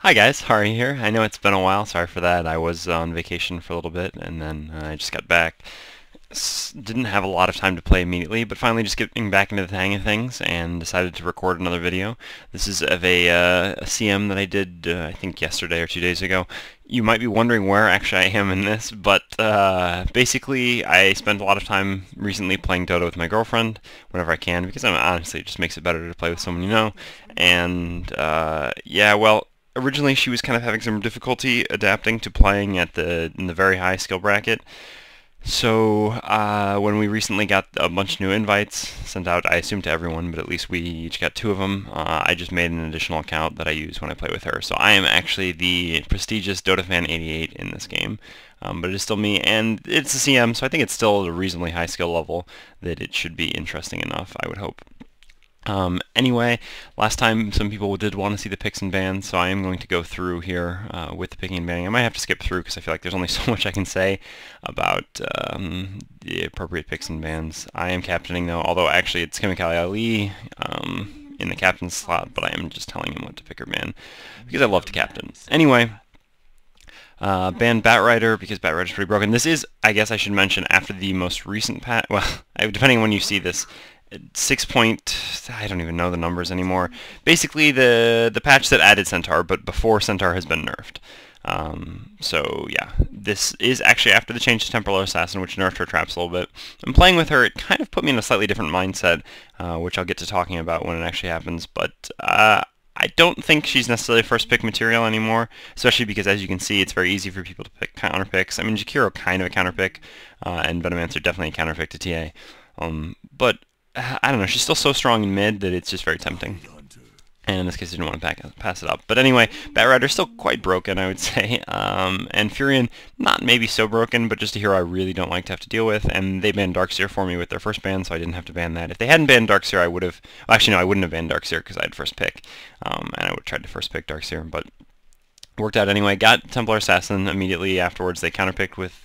Hi guys, Hari here. I know it's been a while, sorry for that. I was on vacation for a little bit and then I just got back. Didn't have a lot of time to play immediately, but finally just getting back into the hang of things and decided to record another video. This is of a CM that I did, I think yesterday or 2 days ago. You might be wondering where actually I am in this, but basically I spent a lot of time recently playing Dota with my girlfriend whenever I can, because honestly it just makes it better to play with someone you know. And yeah, well, originally she was kind of having some difficulty adapting to playing at in the very high skill bracket. So when we recently got a bunch of new invites sent out, I assume to everyone, but at least we each got two of them, I just made an additional account that I use when I play with her. So I am actually the prestigious Dota fan 88 in this game. But it is still me, and it's a CM, so I think it's still at a reasonably high skill level that it should be interesting enough, I would hope. Anyway, last time some people did want to see the picks and bans, so I am going to go through here with the picking and banning. I might have to skip through because I feel like there's only so much I can say about the appropriate picks and bans. I am captaining though, although actually it's Chemicali Ali in the captain slot, but I am just telling him what to pick or ban because I love to captain. Anyway, ban Batrider because Batrider's pretty broken. This is, I guess I should mention, after the most recent patch. Well, depending on when you see this, 6 point, I don't even know the numbers anymore. Basically the patch that added Centaur, but before Centaur has been nerfed. So yeah, this is actually after the change to Templar Assassin, which nerfed her traps a little bit. And playing with her, it kind of put me in a slightly different mindset, which I'll get to talking about when it actually happens, but I don't think she's necessarily first pick material anymore, especially because, as you can see, it's very easy for people to pick counter picks. I mean, Jakiro kind of a counter pick, and Venomancer definitely a counter pick to TA. But I don't know, she's still so strong in mid that it's just very tempting. And in this case, I didn't want to pass it up. But anyway, Batrider's still quite broken, I would say. And Furion, not maybe so broken, but just a hero I really don't like to have to deal with. And they banned Darkseer for me with their first ban, so I didn't have to ban that. If they hadn't banned Darkseer, I would have... Well, actually, no, I wouldn't have banned Darkseer because I had first pick. And I would have tried to first pick Darkseer, but... worked out anyway. Got Templar Assassin immediately afterwards. They counterpicked with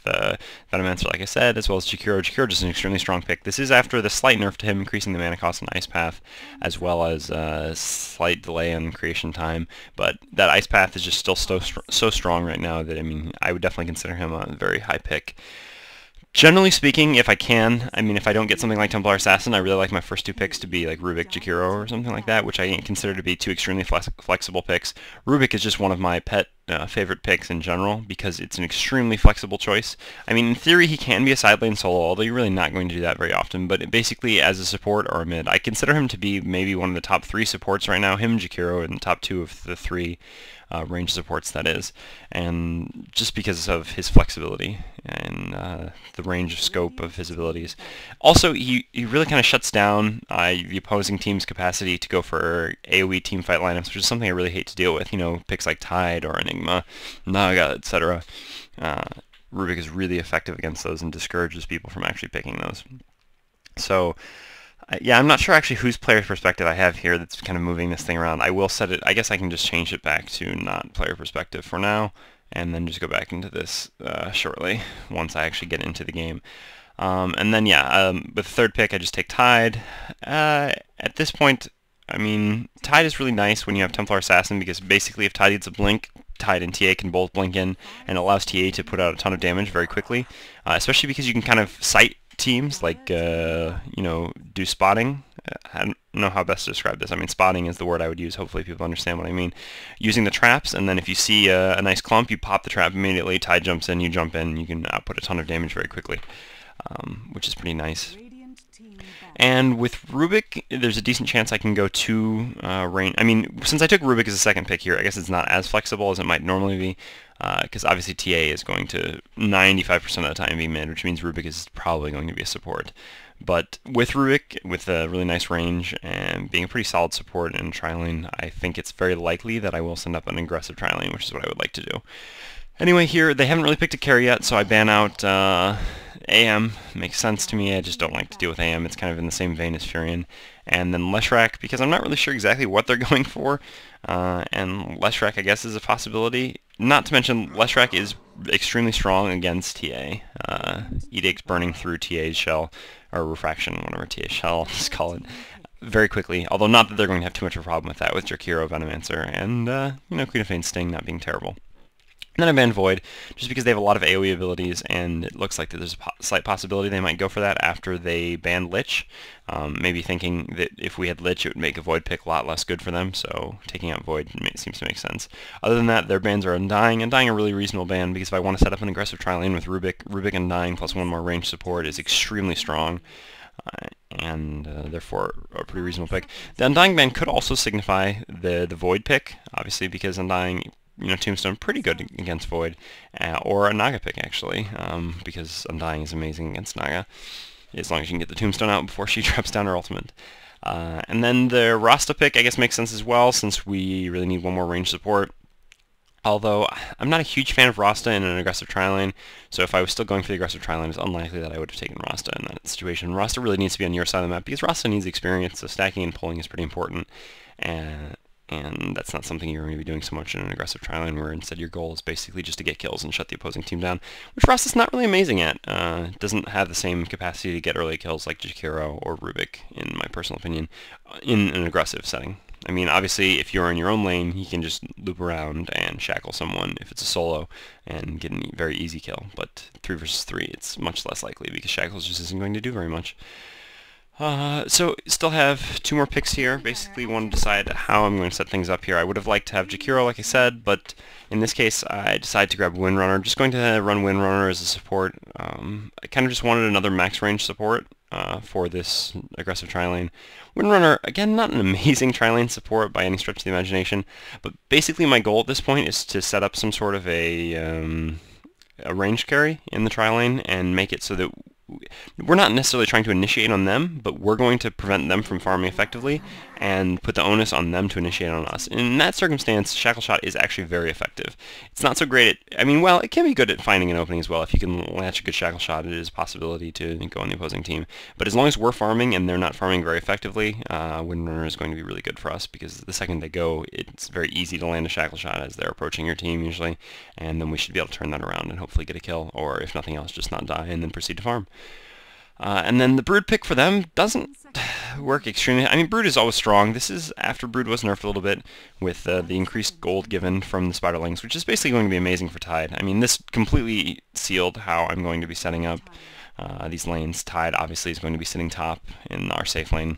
Venomancer, like I said, as well as Jakiro. Jakiro just an extremely strong pick. This is after the slight nerf to him, increasing the mana cost and Ice Path, as well as slight delay on creation time. But that Ice Path is just still so strong right now that, I mean, I would definitely consider him a very high pick. Generally speaking, if I can, I mean, if I don't get something like Templar Assassin, I really like my first two picks to be like Rubik, Jakiro, or something like that, which I consider to be two extremely flexible picks. Rubik is just one of my pet favorite picks in general because it's an extremely flexible choice. I mean, in theory, he can be a side lane solo, although you're really not going to do that very often, but basically as a support or a mid, I consider him to be maybe one of the top three supports right now, him, Jakiro, in the top two of the three range supports, that is, and just because of his flexibility and the range of scope of his abilities. Also, he really kind of shuts down the opposing team's capacity to go for AoE teamfight lineups, which is something I really hate to deal with. You know, picks like Tide or Enigma, Naga, etc. Rubik is really effective against those and discourages people from actually picking those. So, yeah, I'm not sure actually whose player's perspective I have here that's kind of moving this thing around. I will set it, I guess I can just change it back to not player perspective for now, and then just go back into this shortly once I actually get into the game. And then, yeah, with the third pick, I just take Tide. At this point, I mean, Tide is really nice when you have Templar Assassin because basically if Tide gets a blink, Tide and TA can both blink in, and it allows TA to put out a ton of damage very quickly, especially because you can kind of sight teams, like, you know, do spotting. I don't know how best to describe this. I mean, spotting is the word I would use. Hopefully people understand what I mean. Using the traps, and then if you see a nice clump, you pop the trap immediately, Tide jumps in, you jump in, you can output a ton of damage very quickly, which is pretty nice. And with Rubik, there's a decent chance I can go two range. I mean, since I took Rubik as a second pick here, I guess it's not as flexible as it might normally be, because obviously TA is going to 95% of the time be mid, which means Rubik is probably going to be a support. But with Rubik, with a really nice range and being a pretty solid support in tri-lane, I think it's very likely that I will send up an aggressive tri-lane, which is what I would like to do. Anyway, here, they haven't really picked a carry yet, so I ban out AM. Makes sense to me. I just don't like to deal with AM. It's kind of in the same vein as Furion. And then Leshrac, because I'm not really sure exactly what they're going for. And Leshrac, I guess, is a possibility. Not to mention, Leshrac is extremely strong against TA. Edict burning through TA's shell, or refraction, whatever TA's shell, let's call it. very quickly, although not that they're going to have too much of a problem with that with Jakiro, Venomancer, and, Queen of Fane's Sting not being terrible. And then I banned Void, just because they have a lot of AoE abilities, and it looks like that there's a slight possibility they might go for that after they ban Lich. Maybe thinking that if we had Lich, it would make a Void pick a lot less good for them, so taking out Void seems to make sense. Other than that, their bans are Undying. Undying a really reasonable ban, because if I want to set up an aggressive tri-lane with Rubik Undying plus one more range support is extremely strong. And therefore a pretty reasonable pick. The Undying ban could also signify the Void pick, obviously, because Undying, Tombstone pretty good against Void, or a Naga pick actually, because Undying is amazing against Naga, as long as you can get the Tombstone out before she drops down her ultimate. And then the Rasta pick, I guess, makes sense as well, since we really need one more range support. Although, I'm not a huge fan of Rasta in an aggressive tri-lane, so if I was still going for the aggressive tri-lane, it's unlikely that I would have taken Rasta in that situation. Rasta really needs to be on your side of the map, because Rasta needs experience, so stacking and pulling is pretty important, and that's not something you're going to be doing so much in an aggressive tri-lane, where instead your goal is basically just to get kills and shut the opposing team down, which Rasta's not really amazing at. Doesn't have the same capacity to get early kills like Jakiro or Rubik, in my personal opinion, in an aggressive setting. I mean, obviously, if you're in your own lane, he can just loop around and shackle someone if it's a solo and get a very easy kill. But 3 versus 3, it's much less likely because shackles just isn't going to do very much. So still have 2 more picks here. Basically want to decide how I'm going to set things up here. I would have liked to have Jakiro, like I said, but in this case I decided to grab Windrunner. Just going to run Windrunner as a support. I kind of just wanted another max range support for this aggressive tri-lane. Windrunner, again, not an amazing tri-lane support by any stretch of the imagination, but basically my goal at this point is to set up some sort of a range carry in the tri-lane and make it so that we're not necessarily trying to initiate on them, but we're going to prevent them from farming effectively and put the onus on them to initiate on us. In that circumstance, Shackle Shot is actually very effective. It's not so great at, I mean, well, it can be good at finding an opening as well. If you can latch a good Shackle Shot, it is a possibility to go on the opposing team. But as long as we're farming and they're not farming very effectively, Windrunner is going to be really good for us, because the second they go, it's very easy to land a Shackle Shot as they're approaching your team usually, and then we should be able to turn that around and hopefully get a kill, or if nothing else, just not die and then proceed to farm. And then the Brood pick for them doesn't work extremely. I mean, Brood is always strong. This is after Brood was nerfed a little bit with the increased gold given from the Spiderlings, which is basically going to be amazing for Tide. I mean, this completely sealed how I'm going to be setting up these lanes. Tide obviously is going to be sitting top in our safe lane,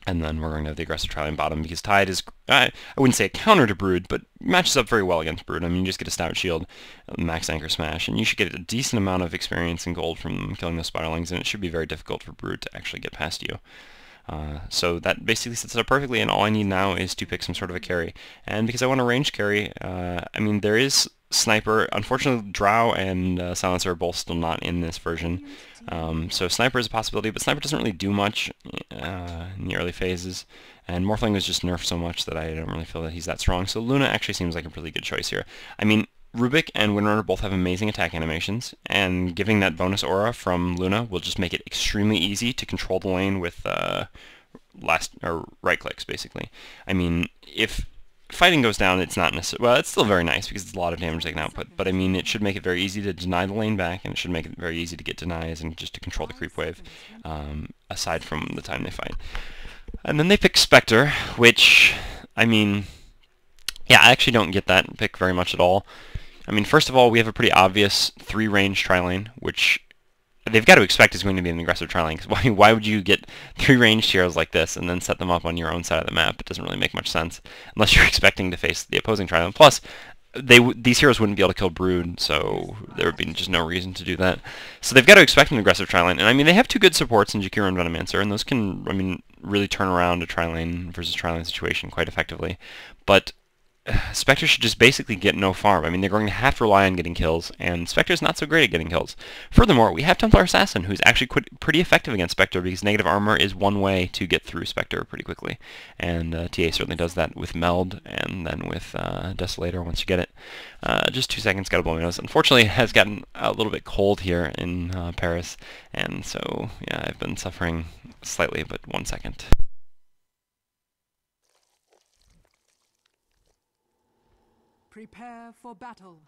and then we're going to have the aggressive tri-lane bottom, because Tide is, I wouldn't say a counter to Brood, but matches up very well against Brood. I mean, you just get a Stout Shield, max Anchor Smash, and you should get a decent amount of experience and gold from killing those Spiderlings, and it should be very difficult for Brood to actually get past you. So that basically sets it up perfectly, and all I need now is to pick some sort of a carry. And because I want a range carry, I mean, there is Sniper. Unfortunately, Drow and Silencer are both still not in this version. So Sniper is a possibility, but Sniper doesn't really do much in the early phases. And Morphling was just nerfed so much that I don't really feel that he's that strong. So Luna actually seems like a really good choice here. I mean, Rubik and Windrunner both have amazing attack animations, and giving that bonus aura from Luna will just make it extremely easy to control the lane with right clicks, basically. I mean, if fighting goes down, it's not necessarily, well, it's still very nice because it's a lot of damage they can output, but I mean, it should make it very easy to deny the lane back, and it should make it very easy to get denies and just to control the creep wave, aside from the time they fight. And then they pick Spectre, which, I mean, yeah, I actually don't get that pick very much at all. I mean, first of all, we have a pretty obvious 3-range tri-lane, which they've got to expect is going to be an aggressive tri-lane, because why would you get 3-ranged heroes like this and then set them up on your own side of the map? It doesn't really make much sense, unless you're expecting to face the opposing tri-lane. Plus, these heroes wouldn't be able to kill Brood, so there would be just no reason to do that. So they've got to expect an aggressive tri-lane, and I mean, they have 2 good supports in Jakiro and Venomancer, and those can, I mean, really turn around a tri-lane versus tri-lane situation quite effectively. But Spectre should just basically get no farm. I mean, they're going to have to rely on getting kills, and Spectre's not so great at getting kills. Furthermore, we have Templar Assassin, who's actually pretty effective against Spectre, because negative armor is one way to get through Spectre pretty quickly. And TA certainly does that with Meld, and then with Desolator once you get it. Just 2 seconds, gotta blow my nose. Unfortunately, it has gotten a little bit cold here in Paris, and so, yeah, I've been suffering slightly, but 1 second. Prepare for battle.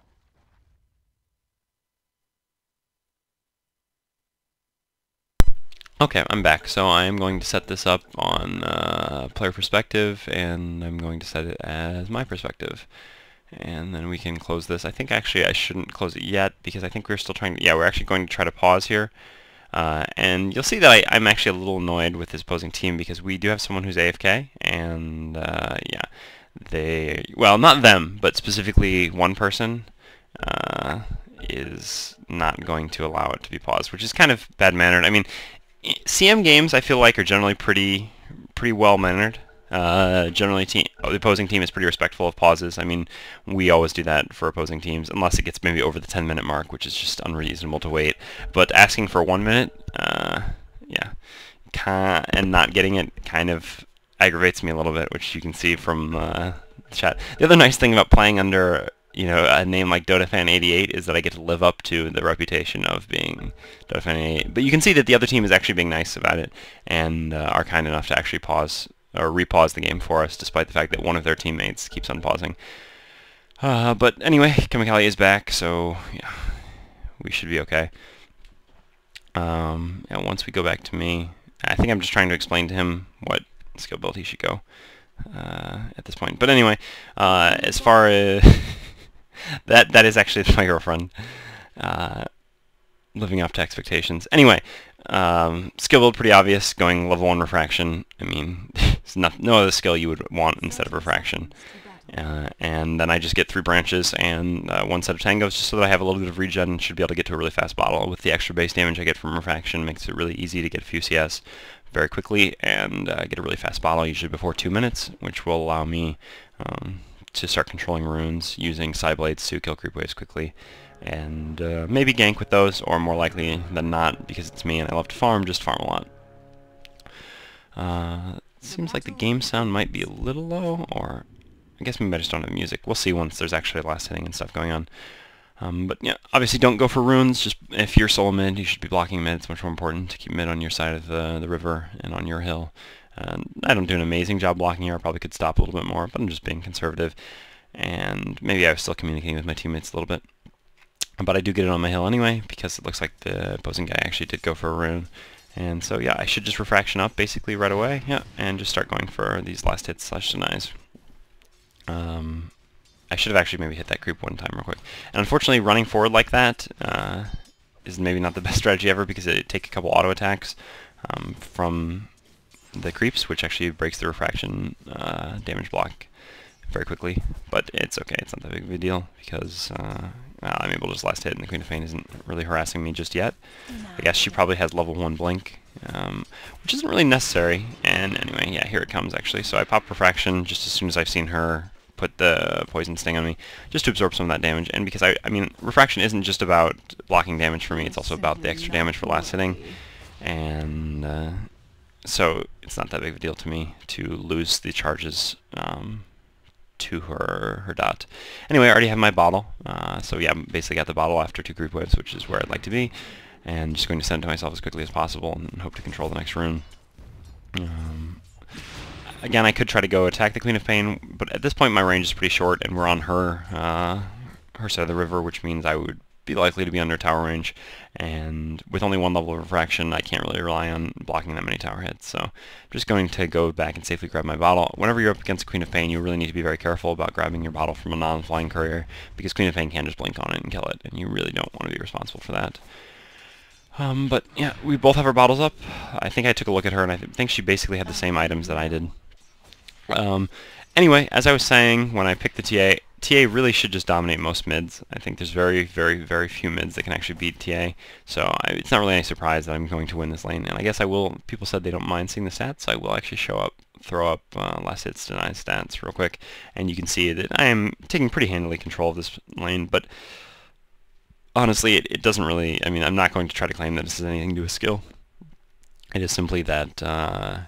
Okay, I'm back. So I'm going to set this up on player perspective, and I'm going to set it as my perspective. And then we can close this. I think actually I shouldn't close it yet because I think we're still trying to, yeah, we're actually going to try to pause here. And you'll see that I'm actually a little annoyed with this opposing team because we do have someone who's AFK, and yeah, well, not them, but specifically one person is not going to allow it to be paused, which is kind of bad-mannered. I mean, CM games I feel like are generally pretty well-mannered. Generally, the opposing team is pretty respectful of pauses. I mean, we always do that for opposing teams, unless it gets maybe over the 10-minute mark, which is just unreasonable to wait. But asking for 1 minute, yeah, and not getting it kind of aggravates me a little bit, which you can see from the chat. The other nice thing about playing under a name like DotaFan88 is that I get to live up to the reputation of being DotaFan88. But you can see that the other team is actually being nice about it and are kind enough to actually pause or repause the game for us, despite the fact that one of their teammates keeps on pausing. But anyway, Kamikali is back, so yeah, we should be okay. And once we go back to me, I think I'm just trying to explain to him what skill build he should go at this point. But anyway, as far as that is actually my girlfriend, living up to expectations. Anyway, skill build pretty obvious, going level 1 refraction. I mean, it's no other skill you would want instead of refraction. And then I just get 3 branches and 1 set of tangos just so that I have a little bit of regen and should be able to get to a really fast bottle. With the extra base damage I get from refraction, makes it really easy to get a few CS very quickly and get a really fast bottle, usually before 2 minutes, which will allow me to start controlling runes using Psyblades to kill creep waves quickly. And maybe gank with those, or more likely than not, because it's me and I love to farm, just farm a lot. Seems like the game sound might be a little low, or I guess maybe I just don't have music. We'll see once there's actually last hitting and stuff going on. But yeah, obviously don't go for runes. Just if you're solo mid, you should be blocking mid. It's much more important to keep mid on your side of the river and on your hill. I don't do an amazing job blocking here. I probably could stop a little bit more, but I'm just being conservative. And maybe I was still communicating with my teammates a little bit. But I do get it on my hill anyway, because it looks like the opposing guy actually did go for a rune. And so yeah, I should just refraction up basically right away, yeah, and just start going for these last hits / denies. I should have actually maybe hit that creep one time real quick. And unfortunately, running forward like that is maybe not the best strategy ever, because it takes a couple auto attacks from the creeps, which actually breaks the refraction damage block very quickly. But it's okay, it's not that big of a deal, because I'm able to just last hit, and the Queen of Pain isn't really harassing me just yet. I guess she probably has level 1 blink, which isn't really necessary. And anyway, yeah, here it comes actually. So I pop refraction just as soon as I've seen her put the poison sting on me, just to absorb some of that damage. And because I mean, refraction isn't just about blocking damage for me, it's also about the extra damage for last hitting. And so it's not that big of a deal to me to lose the charges to her dot. Anyway, I already have my bottle, so yeah, basically got the bottle after 2 creep waves, which is where I'd like to be, and just going to send it to myself as quickly as possible and hope to control the next rune. Again, I could try to go attack the Queen of Pain, but at this point my range is pretty short, and we're on her side of the river, which means I would be likely to be under tower range, and with only 1 level of refraction, I can't really rely on blocking that many tower hits. So I'm just going to go back and safely grab my bottle. Whenever you're up against Queen of Pain, you really need to be very careful about grabbing your bottle from a non-flying courier, because Queen of Pain can just blink on it and kill it, and you really don't want to be responsible for that. But yeah, we both have our bottles up. I think I took a look at her, and I think she basically had the same items that I did. Anyway, as I was saying, when I picked the TA really should just dominate most mids. I think there's very few mids that can actually beat TA, so it's not really any surprise that I'm going to win this lane. And I guess I will, people said they don't mind seeing the stats, so I will actually throw up last hits denies stats real quick, and you can see that I am taking pretty handily control of this lane, but honestly, it doesn't really, I mean, I'm not going to try to claim that this has anything to do with skill. It is simply that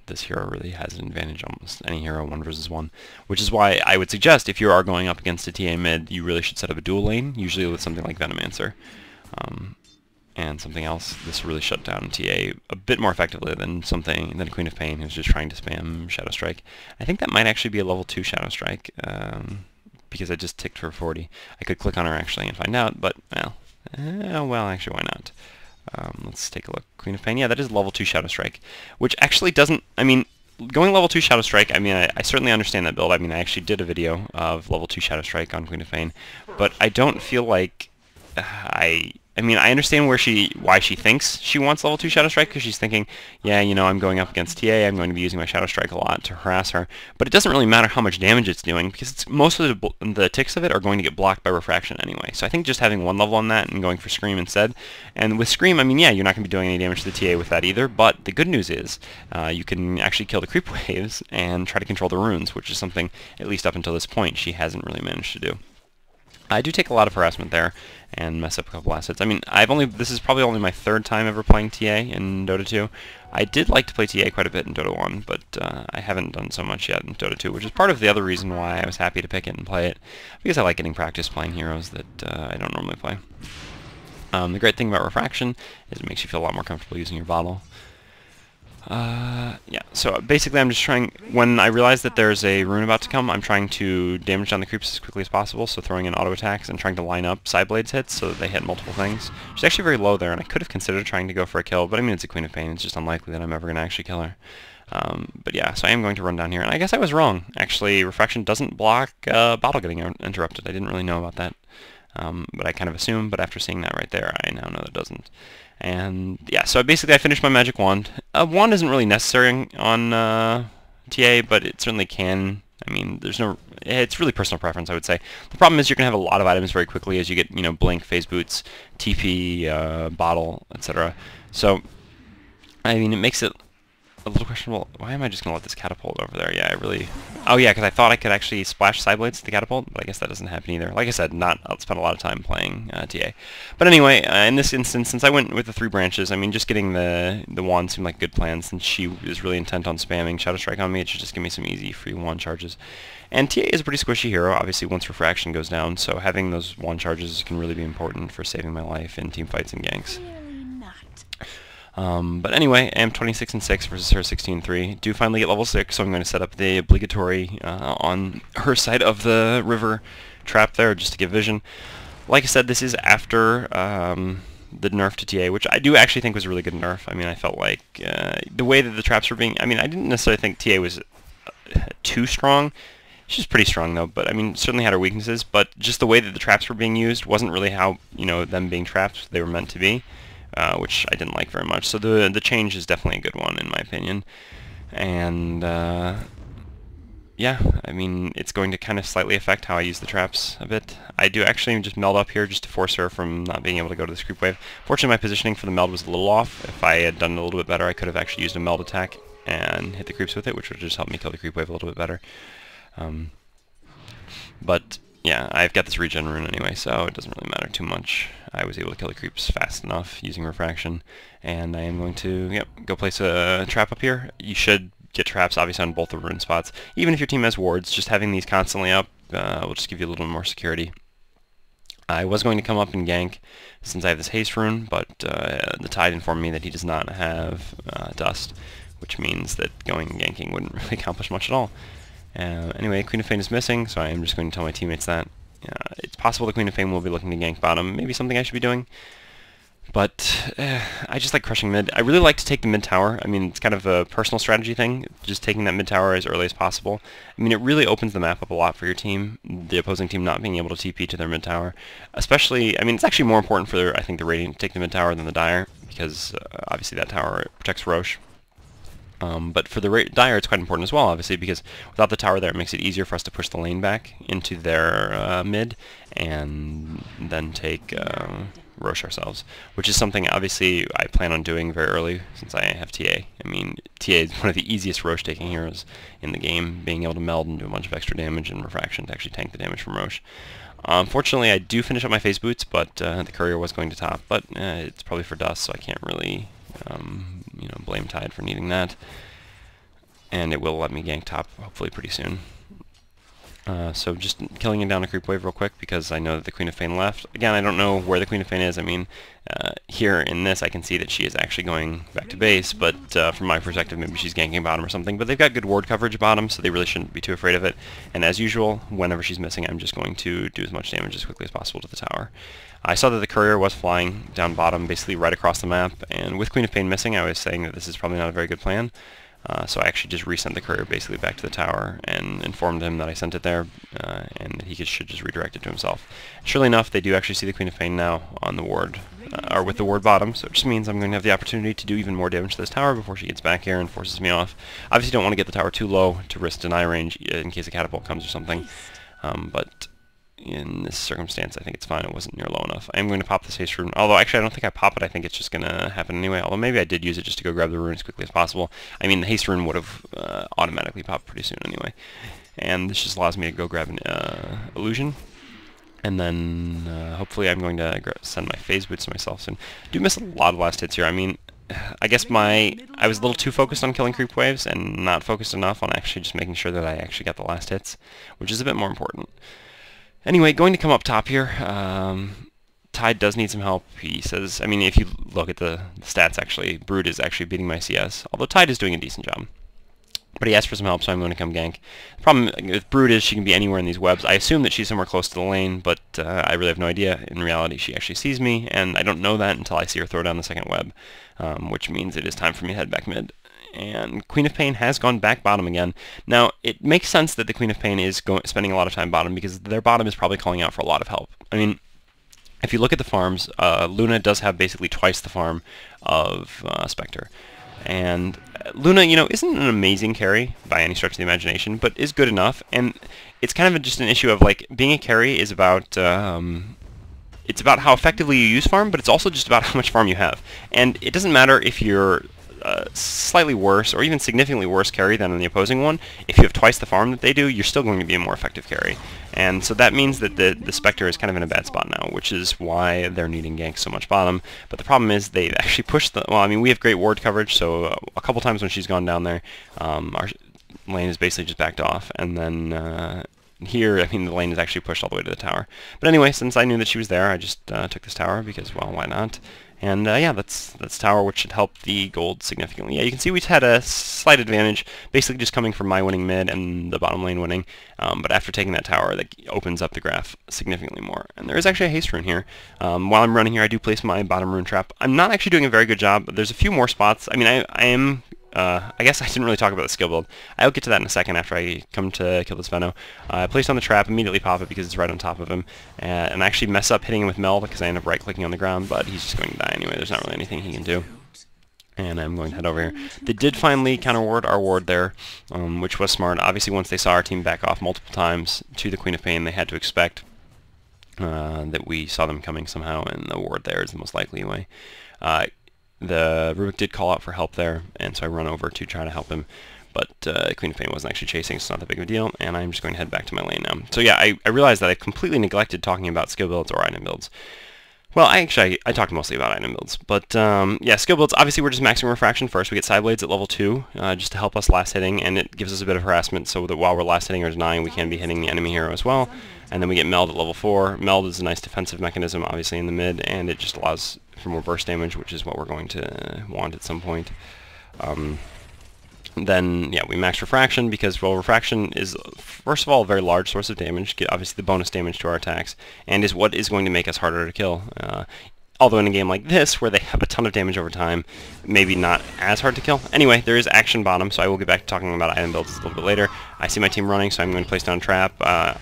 this hero really has an advantage almost any hero 1 versus 1, which is why I would suggest if you are going up against a TA mid, you really should set up a dual lane, usually with something like Venomancer and something else. This really shut down TA a bit more effectively than Queen of Pain, who's just trying to spam Shadow Strike. I think that might actually be a level 2 Shadow Strike, because I just ticked for 40. I could click on her actually and find out, but well, actually, why not? Let's take a look. Queen of Pain. Yeah, that is level 2 Shadow Strike, which actually doesn't. I mean, going level 2 Shadow Strike. I mean, I certainly understand that build. I mean, I actually did a video of level 2 Shadow Strike on Queen of Pain, but I don't feel like I mean, I understand why she thinks she wants level 2 Shadow Strike, because she's thinking, yeah, you know, I'm going up against TA, I'm going to be using my Shadow Strike a lot to harass her, but it doesn't really matter how much damage it's doing, because most of the ticks of it are going to get blocked by Refraction anyway. So I think just having one level on that and going for Scream instead, and with Scream, I mean, yeah, you're not going to be doing any damage to the TA with that either, but the good news is you can actually kill the creep waves and try to control the runes, which is something, at least up until this point, she hasn't really managed to do. I do take a lot of harassment there and mess up a couple assets. I mean, this is probably only my third time ever playing TA in Dota 2. I did like to play TA quite a bit in Dota 1, but I haven't done so much yet in Dota 2, which is part of the other reason why I was happy to pick it and play it, because I like getting practice playing heroes that I don't normally play. The great thing about Refraction is it makes you feel a lot more comfortable using your bottle. Yeah, so basically I'm just trying, when I realize that there's a rune about to come, I'm trying to damage down the creeps as quickly as possible, so throwing in auto attacks and trying to line up Sideblade's hits so that they hit multiple things. She's actually very low there, and I could have considered trying to go for a kill, but I mean, it's a Queen of Pain, it's just unlikely that I'm ever going to actually kill her. But yeah, so I am going to run down here, and I guess I was wrong. Actually, Refraction doesn't block bottle getting interrupted. I didn't really know about that, but I kind of assumed, but after seeing that right there, I now know that it doesn't. And yeah, so basically I finished my magic wand. A wand isn't really necessary on TA, but it certainly can. I mean, it's really personal preference, I would say. The problem is you're going to have a lot of items very quickly as you get, you know, Blink, Phase Boots, TP, Bottle, etc. So, I mean, it makes it a little questionable. Why am I just going to let this catapult over there? Yeah, I really... Oh yeah, because I thought I could actually splash Sideblades to the catapult, but I guess that doesn't happen either. Like I said, I'll spend a lot of time playing TA. But anyway, in this instance, since I went with the 3 branches, I mean, just getting the wand seemed like a good plan, since she is really intent on spamming Shadow Strike on me. It should just give me some easy free wand charges. And TA is a pretty squishy hero, obviously, once Refraction goes down, so having those wand charges can really be important for saving my life in team fights and ganks. But anyway, I am 26-6 versus her 16-3. Do finally get level 6, so I'm going to set up the obligatory on her side of the river trap there, just to give vision. Like I said, this is after the nerf to TA, which I do actually think was a really good nerf. I mean, I felt like the way that the traps were being... I mean, I didn't necessarily think TA was too strong. She's pretty strong, though, but I mean, certainly had her weaknesses, but just the way that the traps were being used wasn't really how, you know, them being traps they were meant to be. Which I didn't like very much. So the change is definitely a good one in my opinion. And yeah, I mean, it's going to kind of slightly affect how I use the traps a bit. I do actually just meld up here just to force her from not being able to go to the creep wave. Fortunately, my positioning for the meld was a little off. If I had done it a little bit better, I could have actually used a meld attack and hit the creeps with it, which would just help me kill the creep wave a little bit better. But yeah, I've got this regen rune anyway, so it doesn't really matter too much. I was able to kill the creeps fast enough using Refraction, and I am going to go place a trap up here. You should get traps obviously on both the rune spots. Even if your team has wards, just having these constantly up will just give you a little more security. I was going to come up and gank since I have this haste rune, but the Tide informed me that he does not have dust, which means that going and ganking wouldn't really accomplish much at all. Anyway, Queen of Fame is missing, so I am just going to tell my teammates that. It's possible the Queen of Fame will be looking to gank bottom, maybe something I should be doing. But I just like crushing mid. I really like to take the mid tower. I mean, it's kind of a personal strategy thing, just taking that mid tower as early as possible. I mean, it really opens the map up a lot for your team, the opposing team not being able to TP to their mid tower. Especially, I mean, it's actually more important for, I think, the Radiant to take the mid tower than the Dire, because obviously that tower protects Roche. But for the Dire, it's quite important as well, obviously, because without the tower there, it makes it easier for us to push the lane back into their mid, and then take Roche ourselves, which is something, obviously, I plan on doing very early, since I have TA. I mean, TA is one of the easiest Roche-taking heroes in the game, being able to meld and do a bunch of extra damage and Refraction to actually tank the damage from Roche. Unfortunately, I do finish up my Phase Boots, but the Courier was going to top, but it's probably for dust, so I can't really... you know, blame Tide for needing that, and it will let me gank top hopefully pretty soon. So just killing it down a creep wave real quick because I know that the Queen of Fane left. Again, I don't know where the Queen of Fane is. I mean, here in this, I can see that she is actually going back to base, but from my perspective, maybe she's ganking bottom or something. But they've got good ward coverage bottom, so they really shouldn't be too afraid of it. And as usual, whenever she's missing, I'm just going to do as much damage as quickly as possible to the tower. I saw that the courier was flying down bottom, basically right across the map, and with Queen of Pain missing, I was saying that this is probably not a very good plan. So I actually just resent the courier basically back to the tower and informed him that I sent it there, and that he should just redirect it to himself. Surely enough, they do actually see the Queen of Pain now on the ward, or with the ward bottom, so it just means I'm going to have the opportunity to do even more damage to this tower before she gets back here and forces me off. Obviously don't want to get the tower too low to risk deny range in case a catapult comes or something, but in this circumstance, I think it's fine. It wasn't near low enough. I am going to pop this haste rune, although actually I don't think I pop it. I think it's just going to happen anyway, although maybe I did use it just to go grab the rune as quickly as possible. I mean, the haste rune would have automatically popped pretty soon anyway. And this just allows me to go grab an illusion. And then hopefully I'm going to send my phase boots to myself soon. I do miss a lot of last hits here. I mean, I guess I was a little too focused on killing creep waves and not focused enough on actually just making sure that I actually got the last hits, which is a bit more important. Anyway, going to come up top here. Tide does need some help. He says, I mean, if you look at the stats, actually, Brood is actually beating my CS, although Tide is doing a decent job. But he asked for some help, so I'm going to come gank. The problem with Brood is she can be anywhere in these webs. I assume that she's somewhere close to the lane, but I really have no idea. In reality, she actually sees me, and I don't know that until I see her throw down the second web, which means it is time for me to head back mid. And Queen of Pain has gone back bottom again. Now, it makes sense that the Queen of Pain is spending a lot of time bottom, because their bottom is probably calling out for a lot of help. I mean, if you look at the farms, Luna does have basically twice the farm of Spectre. And Luna, you know, isn't an amazing carry by any stretch of the imagination, but is good enough. And it's kind of just an issue of, like, being a carry is about... it's about how effectively you use farm, but it's also just about how much farm you have. And it doesn't matter if you're slightly worse or even significantly worse carry than the opposing one. If you have twice the farm that they do, you're still going to be a more effective carry. And so that means that the Spectre is kind of in a bad spot now, which is why they're needing ganks so much bottom. But the problem is they've actually pushed the... Well, I mean, we have great ward coverage, so a couple times when she's gone down there, our lane is basically just backed off. And then... here, I mean, the lane is actually pushed all the way to the tower. But anyway, since I knew that she was there, I just took this tower because, well, why not? And yeah, that's tower, which should help the gold significantly. Yeah, you can see we had a slight advantage, basically just coming from my winning mid and the bottom lane winning. But after taking that tower, that opens up the graph significantly more. And there is actually a haste rune here. While I'm running here, I do place my bottom rune trap. I'm not actually doing a very good job, but there's a few more spots. I mean, I am... I guess I didn't really talk about the skill build. I'll get to that in a second after I come to kill this Venno. I place on the trap, immediately pop it because it's right on top of him, and I actually mess up hitting him with Meld because I end up right-clicking on the ground, but he's just going to die anyway. There's not really anything he can do. And I'm going to head over here. They did finally counter-ward our ward there, which was smart. Obviously, once they saw our team back off multiple times to the Queen of Pain, they had to expect that we saw them coming somehow, and the ward there is the most likely way. The Rubik did call out for help there, and so I run over to try to help him. But Queen of Pain wasn't actually chasing, so it's not that big of a deal, and I'm just going to head back to my lane now. So yeah, I realized that I completely neglected talking about skill builds or item builds. Well, I talked mostly about item builds, but yeah, skill builds, obviously we're just maxing refraction first. We get side blades at level 2, just to help us last hitting, and it gives us a bit of harassment so that while we're last hitting or denying, we can be hitting the enemy hero as well. And then we get Meld at level 4. Meld is a nice defensive mechanism, obviously, in the mid, and it just allows for more burst damage, which is what we're going to want at some point. Then, yeah, we max refraction because, well, refraction is, first of all, a very large source of damage, get obviously the bonus damage to our attacks, and is what is going to make us harder to kill. Although in a game like this, where they have a ton of damage over time, maybe not as hard to kill. Anyway, there is action bottom, so I will get back to talking about item builds a little bit later. I see my team running, so I'm going to place down a trap.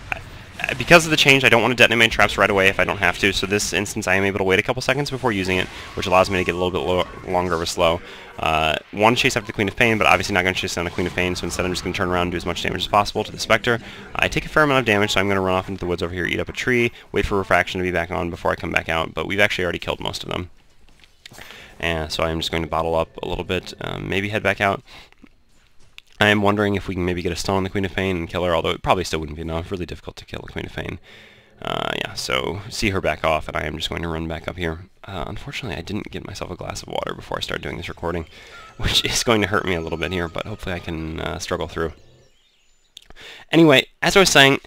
Because of the change, I don't want to detonate my traps right away if I don't have to, so this instance I am able to wait a couple seconds before using it, which allows me to get a little bit longer of a slow. Want to chase after the Queen of Pain, but obviously not going to chase down the Queen of Pain, so instead I'm just going to turn around and do as much damage as possible to the Spectre. I take a fair amount of damage, so I'm going to run off into the woods over here, eat up a tree, wait for refraction to be back on before I come back out, but we've actually already killed most of them. And so I'm just going to bottle up a little bit, maybe head back out. I am wondering if we can maybe get a stone on the Queen of Pain and kill her, although it probably still wouldn't be enough. Really difficult to kill the Queen of Pain. Yeah, so see her back off, and I am just going to run back up here. Unfortunately, I didn't get myself a glass of water before I started doing this recording, which is going to hurt me a little bit here, but hopefully I can struggle through. Anyway, as I was saying,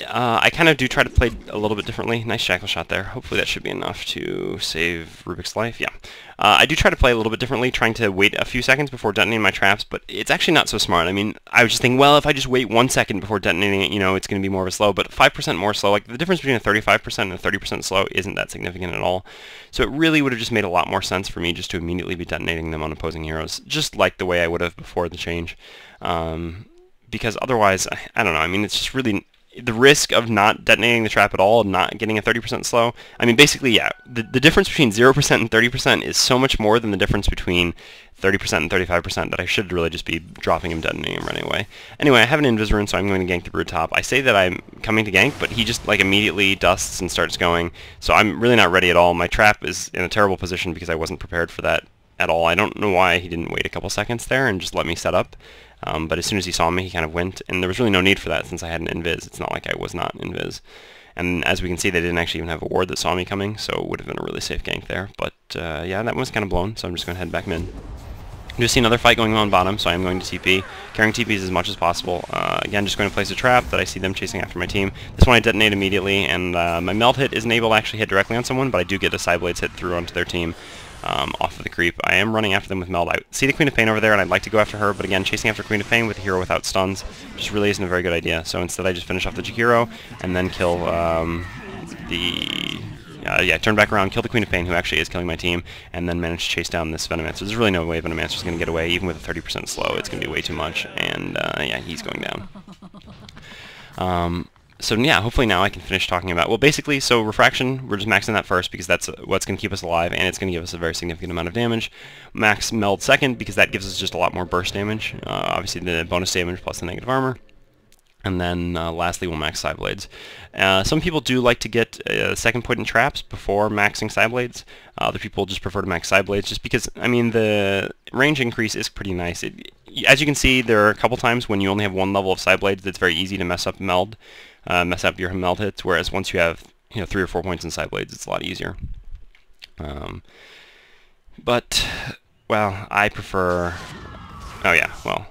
I kind of do try to play a little bit differently. Nice shackle shot there. Hopefully that should be enough to save Rubik's life. Yeah. I do try to play a little bit differently, trying to wait a few seconds before detonating my traps, but it's actually not so smart. I mean, I was just thinking, well, if I just wait 1 second before detonating it, you know, it's going to be more of a slow, but 5% more slow, like the difference between a 35% and a 30% slow isn't that significant at all. So it really would have just made a lot more sense for me just to immediately be detonating them on opposing heroes, just like the way I would have before the change. Because otherwise, I don't know, I mean, it's just really the risk of not detonating the trap at all, not getting a 30% slow. I mean, basically, yeah, the difference between 0% and 30% is so much more than the difference between 30% and 35% that I should really just be dropping him, detonating him right away. Anyway, I have an invis rune, so I'm going to gank the brood top. I say that I'm coming to gank, but he just like immediately dusts and starts going, so I'm really not ready at all. My trap is in a terrible position because I wasn't prepared for that at all. I don't know why he didn't wait a couple seconds there and just let me set up. But as soon as he saw me, he kind of went, and there was really no need for that since I had an invis. It's not like I was not invis. And as we can see, they didn't actually even have a ward that saw me coming, so it would have been a really safe gank there. But yeah, that one was kind of blown, so I'm just going to head back mid. I do see another fight going on bottom, so I'm going to TP, carrying TPs as much as possible. Again, just going to place a trap that I see them chasing after my team. This one I detonate immediately, and my meld hit isn't able to actually hit directly on someone, but I do get a side blades hit through onto their team. Off of the creep. I am running after them with meld. I see the Queen of Pain over there, and I'd like to go after her, but again, chasing after Queen of Pain with a hero without stuns just really isn't a very good idea. So instead I just finish off the Jakiro, and then kill yeah, turn back around, kill the Queen of Pain, who actually is killing my team, and then manage to chase down this Venomancer. There's really no way Venomancer's going to get away, even with a 30% slow. It's going to be way too much, and yeah, he's going down. So yeah, hopefully now I can finish talking about, well, basically, so Refraction, we're just maxing that first because that's what's going to keep us alive, and it's going to give us a very significant amount of damage. Max Meld second because that gives us just a lot more burst damage, obviously the bonus damage plus the negative armor. And then lastly, we'll max side blades. Some people do like to get second point in traps before maxing side blades. Other people just prefer to max side blades just because, I mean, the range increase is pretty nice. As you can see, there are a couple times when you only have one level of side blades that's very easy to mess up your meld hits, whereas once you have 3 or 4 points in side blades, it's a lot easier. But, well, I prefer... Oh yeah, well...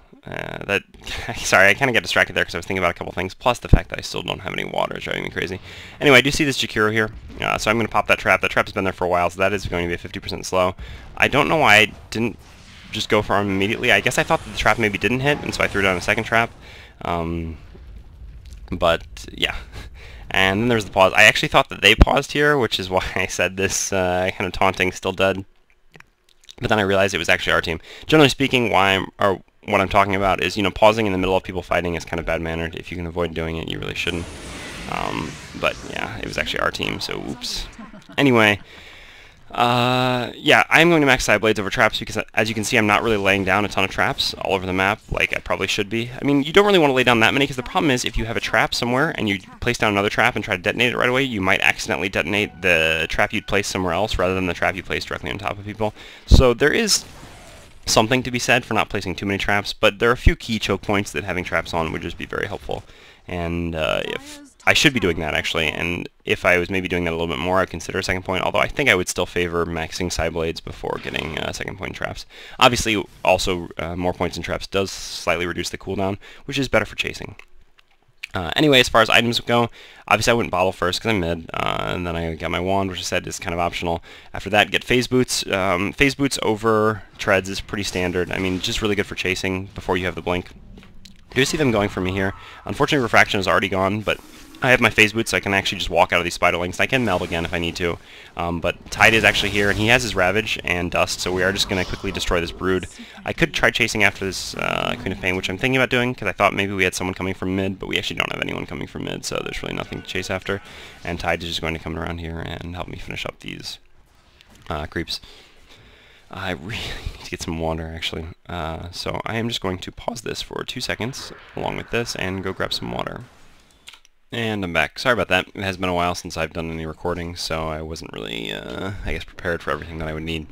sorry, I kind of got distracted there because I was thinking about a couple things, plus the fact that I still don't have any water is driving me crazy. Anyway, I do see this Jakiro here, so I'm going to pop that trap. That trap has been there for a while, so that is going to be a 50% slow. I don't know why I didn't just go for him immediately. I guess I thought that the trap maybe didn't hit, and so I threw down a second trap. But, yeah. And then there's the pause. I actually thought that they paused here, which is why I said this kind of taunting, still dead. But then I realized it was actually our team. Generally speaking, what I'm talking about is, pausing in the middle of people fighting is kind of bad-mannered. If you can avoid doing it, you really shouldn't. But yeah, it was actually our team, so oops. Anyway, yeah, I'm going to max side blades over traps because, as you can see, I'm not really laying down a ton of traps all over the map like I probably should be. I mean, you don't really want to lay down that many because the problem is if you have a trap somewhere and you place down another trap and try to detonate it right away, you might accidentally detonate the trap you'd place somewhere else rather than the trap you placed directly on top of people. So there is something to be said for not placing too many traps, but there are a few key choke points that having traps on would just be very helpful. And if I should be doing that, actually, and if I was maybe doing that a little bit more, I'd consider a second point, although I think I would still favor maxing side blades before getting second point in traps. Obviously, also, more points in traps does slightly reduce the cooldown, which is better for chasing. Anyway, as far as items go, obviously I went bottle first because I'm mid, and then I got my wand, which I said is kind of optional. After that, get phase boots. Phase boots over treads is pretty standard. I mean, just really good for chasing before you have the blink. I do see them going for me here. Unfortunately, Refraction is already gone, but I have my phase boots, so I can actually just walk out of these spiderlings. I can meld again if I need to, but Tide is actually here, and he has his Ravage and Dust, so we are just going to quickly destroy this Brood. I could try chasing after this Queen of Pain, which I'm thinking about doing, because I thought maybe we had someone coming from mid, but we actually don't have anyone coming from mid, so there's really nothing to chase after. And Tide is just going to come around here and help me finish up these creeps. I really need to get some water, actually. So I am just going to pause this for 2 seconds, along with this, and go grab some water. And I'm back. Sorry about that. It has been a while since I've done any recording, so I wasn't really, I guess, prepared for everything that I would need.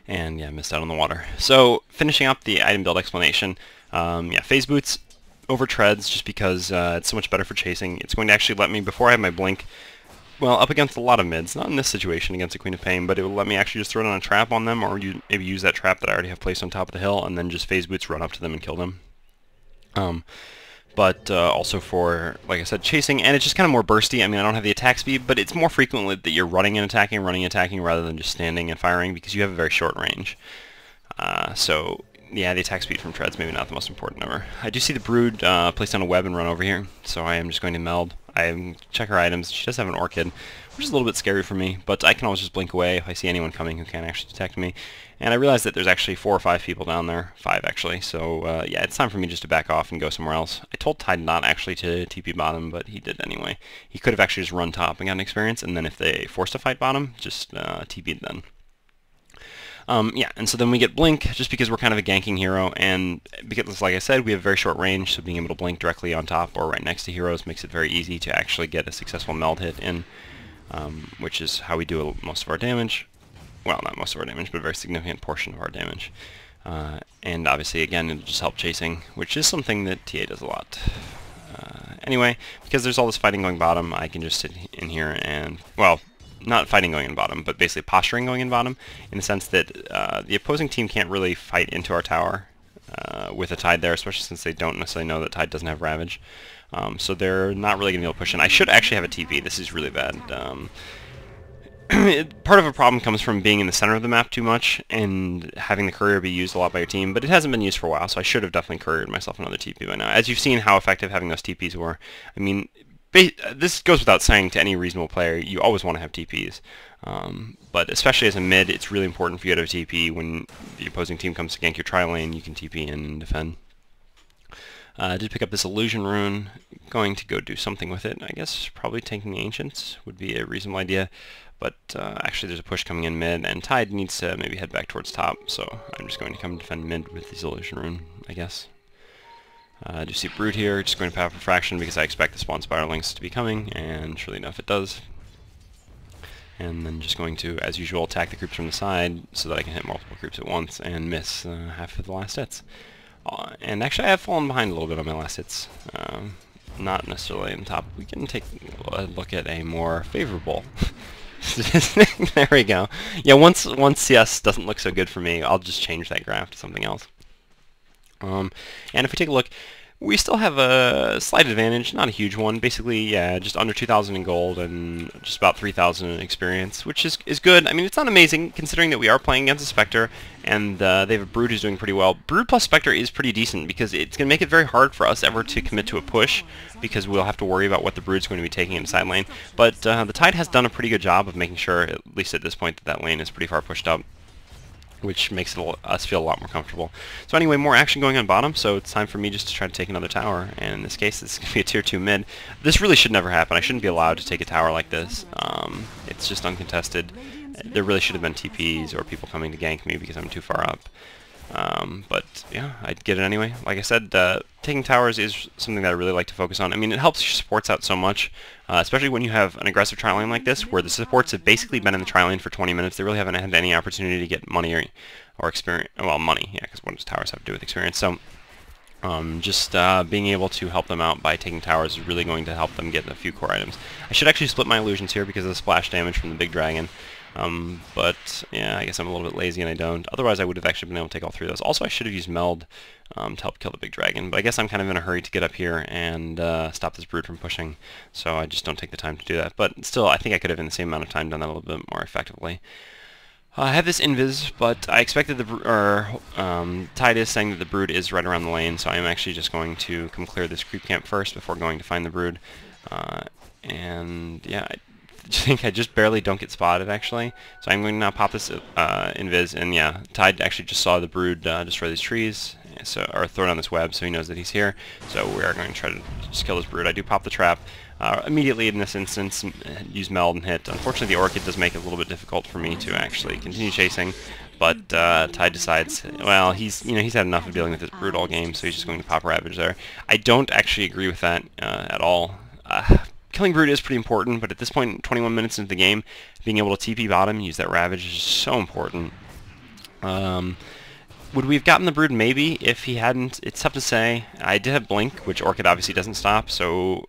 And, yeah, missed out on the water. So, finishing up the item build explanation, yeah, phase boots over treads, just because it's so much better for chasing. It's going to actually let me, before I have my blink, well, up against a lot of mids, not in this situation against a Queen of Pain, but it will let me actually just throw down a trap on them, or maybe use that trap that I already have placed on top of the hill, and then just phase boots run up to them and kill them. but also for, like I said, chasing, and it's just kind of more bursty. I mean, I don't have the attack speed, but it's more frequently that you're running and attacking, rather than just standing and firing, because you have a very short range. So, yeah, the attack speed from Tread's maybe not the most important ever. I do see the Brood place down a web and run over here, so I am just going to meld. I check her items. She does have an Orchid, which is a little bit scary for me, but I can always just blink away if I see anyone coming who can't actually detect me. And I realize that there's actually 4 or 5 people down there. 5, actually. So, yeah, it's time for me just to back off and go somewhere else. I told Tide not actually to TP bottom, but he did anyway. He could have actually just run top and gotten experience, and then if they forced to fight bottom, just TP'd then. Yeah, and so then we get Blink, just because we're kind of a ganking hero, and because, like I said, we have very short range, so being able to blink directly on top or right next to heroes makes it very easy to actually get a successful meld hit in, which is how we do most of our damage. Well, not most of our damage, but a very significant portion of our damage. And obviously, again, it'll just help chasing, which is something that TA does a lot. Anyway, because there's all this fighting going bottom, I can just sit in here and, well, not fighting going in bottom, but basically posturing going in bottom, in the sense that the opposing team can't really fight into our tower with a Tide there, especially since they don't necessarily know that Tide doesn't have Ravage. So they're not really going to be able to push in. I should actually have a TP. This is really bad. Part of a problem comes from being in the center of the map too much and having the courier be used a lot by your team, but it hasn't been used for a while, so I should have definitely couriered myself another TP by now. As you've seen how effective having those TPs were, I mean, this goes without saying to any reasonable player, you always want to have TPs. But especially as a mid, it's really important for you to have a TP. When the opposing team comes to gank your tri-lane, you can TP in and defend. I did pick up this illusion rune. Going to go do something with it. I guess probably taking the ancients would be a reasonable idea. But actually there's a push coming in mid, and Tide needs to maybe head back towards top, so I'm just going to come defend mid with this illusion rune, I guess. I do see Brood here, just going to Path of Refraction because I expect the spawn spiralings to be coming, and surely enough it does. And then just going to, as usual, attack the creeps from the side so that I can hit multiple creeps at once and miss half of the last hits. And actually I have fallen behind a little bit on my last hits. Not necessarily on top. We can take a look at a more favorable statistic. There we go. Yeah, once CS doesn't look so good for me, I'll just change that graph to something else. And if we take a look, we still have a slight advantage, not a huge one. Basically, yeah, just under 2,000 in gold and just about 3,000 in experience, which is good. I mean, it's not amazing considering that we are playing against a Spectre, and they have a Brood who's doing pretty well. Brood plus Spectre is pretty decent because it's going to make it very hard for us ever to commit to a push because we'll have to worry about what the Brood's going to be taking in side lane. But the Tide has done a pretty good job of making sure, at least at this point, that that lane is pretty far pushed up, which makes us feel a lot more comfortable. So anyway, more action going on bottom, so it's time for me just to try to take another tower, and in this case, it's going to be a tier 2 mid. This really should never happen. I shouldn't be allowed to take a tower like this. It's just uncontested. There really should have been TPs or people coming to gank me because I'm too far up. But yeah, I'd get it anyway. Like I said, taking towers is something that I really like to focus on. I mean, it helps your supports out so much, especially when you have an aggressive tri-lane like this, where the supports have basically been in the tri-lane for 20 minutes. They really haven't had any opportunity to get money or experience. Well, money, yeah, because what does towers have to do with experience? So, just being able to help them out by taking towers is really going to help them get a few core items. I should actually split my illusions here because of the splash damage from the big dragon. But yeah, I guess I'm a little bit lazy and I don't. Otherwise, I would have actually been able to take all 3 of those. Also, I should have used Meld to help kill the big dragon, but I guess I'm kind of in a hurry to get up here and stop this Brood from pushing, so I just don't take the time to do that. But still, I think I could have in the same amount of time done that a little bit more effectively. I have this invis, but I expected Tide is saying that the Brood is right around the lane, so I'm actually just going to come clear this creep camp first before going to find the Brood. And yeah, I think I just barely don't get spotted, actually. So I'm going to now pop this invis, and yeah, Tide actually just saw the Brood destroy these trees, or throw down this web, so he knows that he's here. So we are going to try to just kill this Brood. I do pop the trap immediately in this instance, use Meld and hit. Unfortunately, the Orchid does make it a little bit difficult for me to actually continue chasing, but Tide decides, well, he's had enough of dealing with this Brood all game, so he's just going to pop Ravage there. I don't actually agree with that at all. Killing Brood is pretty important, but at this point, 21 minutes into the game, being able to TP bottom and use that Ravage is so important. Would we have gotten the Brood? Maybe, if he hadn't. It's tough to say. I did have Blink, which Orchid obviously doesn't stop, so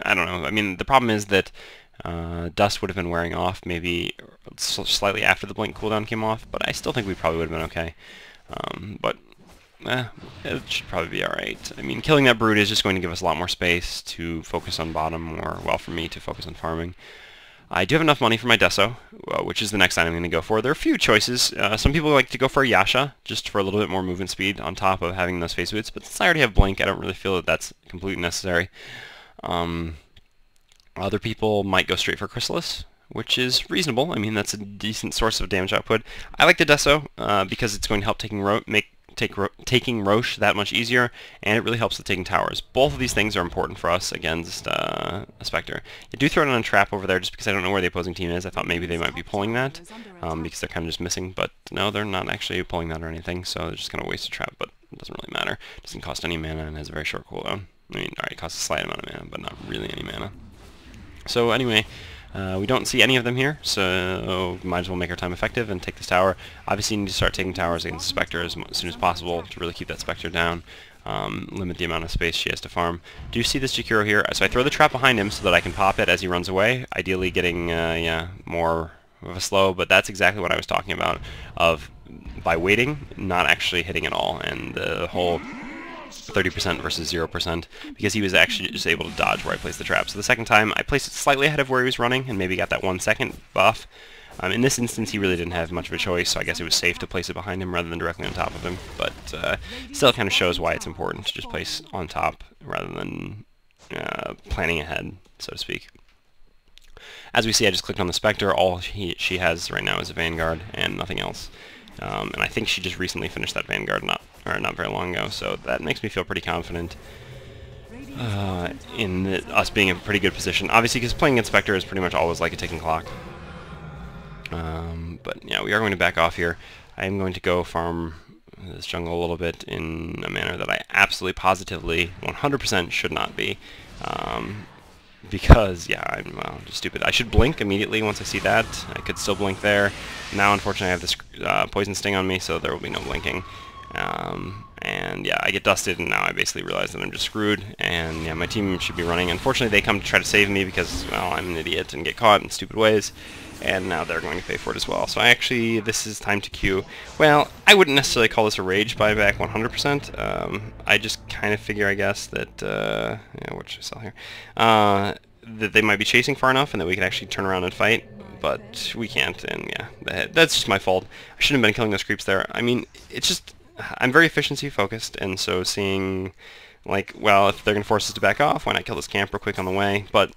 I don't know. I mean, the problem is that Dust would have been wearing off maybe slightly after the Blink cooldown came off, but I still think we probably would have been okay. But it should probably be alright. I mean, killing that Brood is just going to give us a lot more space to focus on bottom, or, well, for me to focus on farming. I do have enough money for my Deso, which is the next item I'm going to go for. There are a few choices. Some people like to go for a Yasha, just for a little bit more movement speed on top of having those phase boots, but since I already have Blink, I don't really feel that that's completely necessary. Other people might go straight for Chrysalis, which is reasonable. I mean, that's a decent source of damage output. I like the Deso because it's going to help taking Roche that much easier, and it really helps with taking towers. Both of these things are important for us against a Spectre. I do throw it on a trap over there just because I don't know where the opposing team is. I thought maybe they might be pulling that because they're kind of just missing, but no, they're not actually pulling that or anything, so they're just going to waste a trap, but it doesn't really matter. It doesn't cost any mana and has a very short cooldown. I mean, alright, it costs a slight amount of mana, but not really any mana. So anyway, we don't see any of them here, so might as well make our time effective and take this tower. Obviously you need to start taking towers against the Spectre as soon as possible to really keep that Spectre down, limit the amount of space she has to farm. Do you see this Jakiro here? So I throw the trap behind him so that I can pop it as he runs away, ideally getting more of a slow, but that's exactly what I was talking about, of by waiting, not actually hitting at all, and the whole 30% versus 0%, because he was actually just able to dodge where I placed the trap. So the second time, I placed it slightly ahead of where he was running, and maybe got that 1 second buff. In this instance, he really didn't have much of a choice, so I guess it was safe to place it behind him rather than directly on top of him. But still kind of shows why it's important to just place on top rather than planning ahead, so to speak. As we see, I just clicked on the Spectre. All she has right now is a Vanguard and nothing else. And I think she just recently finished that Vanguard not very long ago, so that makes me feel pretty confident in us being in a pretty good position. Obviously, because playing against Spectre is pretty much always like a ticking clock. But yeah, we are going to back off here. I am going to go farm this jungle a little bit in a manner that I absolutely positively 100% should not be. Because, yeah, I'm just stupid. I should blink immediately once I see that. I could still blink there. Now, unfortunately, I have this poison sting on me, so there will be no blinking. And yeah, I get dusted, and now I basically realize that I'm just screwed, and yeah, my team should be running. Unfortunately, they come to try to save me because, well, I'm an idiot and get caught in stupid ways, and now they're going to pay for it as well. So this is time to queue. Well, I wouldn't necessarily call this a rage buyback 100%. I just kind of figure, I guess, that, yeah, what should I sell here? That they might be chasing far enough and that we can actually turn around and fight, but we can't, and yeah, that's just my fault. I shouldn't have been killing those creeps there. I mean, it's just, I'm very efficiency focused, and so seeing, like, well, if they're going to force us to back off, why not kill this camp real quick on the way? But